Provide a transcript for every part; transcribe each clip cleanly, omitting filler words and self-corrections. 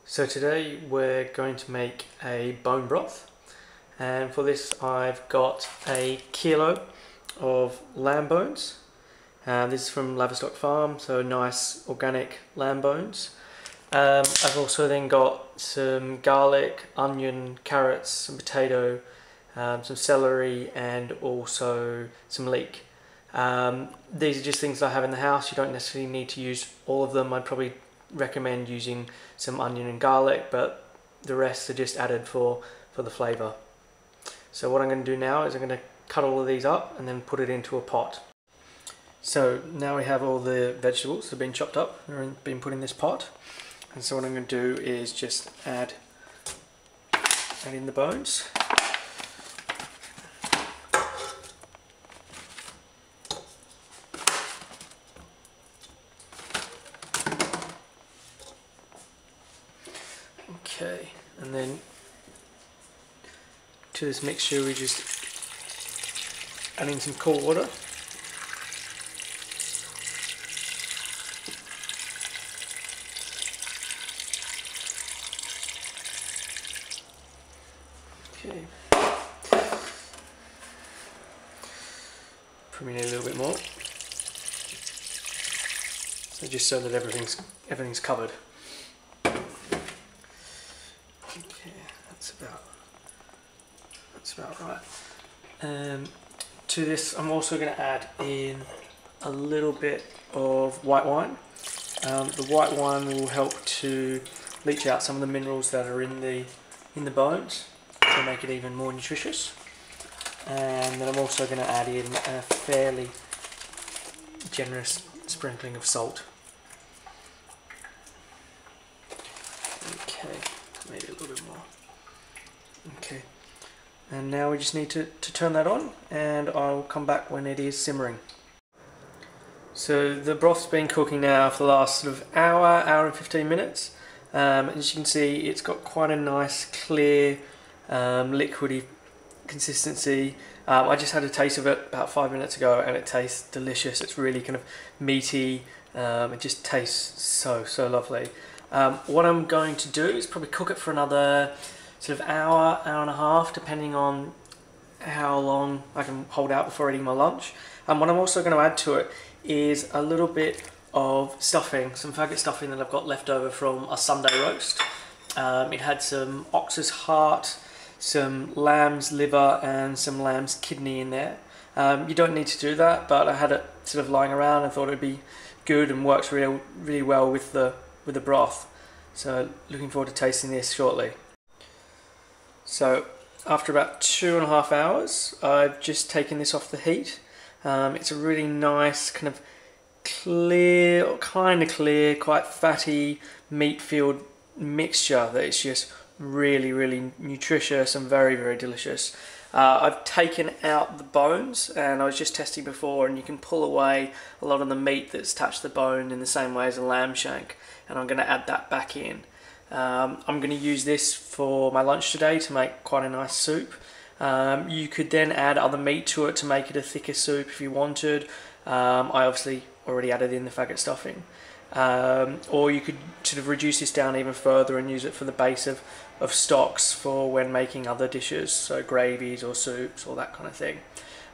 So today we're going to make a bone broth, and for this I've got a kilo of lamb bones. This is from Laverstock Farm, so nice organic lamb bones. I've also then got some garlic, onion, carrots, some potato, some celery, and also some leek. These are just things I have in the house. You don't necessarily need to use all of them. I'd probably recommend using some onion and garlic, but the rest are just added for the flavour. So what I'm going to do now is I'm going to cut all of these up and then put it into a pot. So now we have all the vegetables that have been chopped up and been put in this pot, and so what I'm going to do is just add in the bones. Okay, and then to this mixture we just add in some cold water. Okay, probably need a little bit more, so just so that everything's covered. Okay, that's about right. To this I'm also going to add in a little bit of white wine. The white wine will help to leach out some of the minerals that are in the bones to make it even more nutritious. And then I'm also going to add in a fairly generous sprinkling of salt. Okay, maybe a little bit more. Okay, and now we just need to turn that on, and I'll come back when it is simmering. So the broth's been cooking now for the last sort of hour and 15 minutes. As you can see, it's got quite a nice clear liquidy consistency. I just had a taste of it about 5 minutes ago and it tastes delicious. It's really kind of meaty. It just tastes so lovely. What I'm going to do is probably cook it for another sort of hour and a half, depending on how long I can hold out before eating my lunch. And what I'm also going to add to it is a little bit of stuffing, some faggot stuffing that I've got left over from a Sunday roast. It had some ox's heart, some lamb's liver and some lamb's kidney in there. You don't need to do that, but I had it sort of lying around and thought it would be good and works really well with the broth. So looking forward to tasting this shortly. So after about 2.5 hours, I've just taken this off the heat. It's a really nice kind of clear, quite fatty, meat-filled mixture that is just really nutritious and very delicious. I've taken out the bones, and I was just testing before, and you can pull away a lot of the meat that's attached to the bone in the same way as a lamb shank, and I'm going to add that back in. I'm going to use this for my lunch today to make quite a nice soup. You could then add other meat to it to make it a thicker soup if you wanted. I obviously already added in the faggot stuffing. Or you could sort of reduce this down even further and use it for the base of stocks for when making other dishes, so gravies or soups or that kind of thing.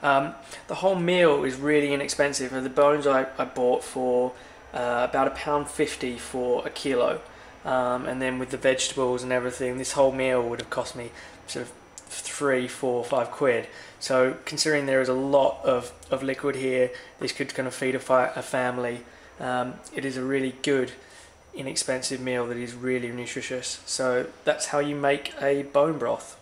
The whole meal is really inexpensive. The bones I bought for about £1.50 for a kilo. And then with the vegetables and everything, this whole meal would have cost me sort of 3, 4, 5 quid. So considering there is a lot of liquid here, this could kind of feed a family. It is a really good, inexpensive meal that is really nutritious. So that's how you make a bone broth.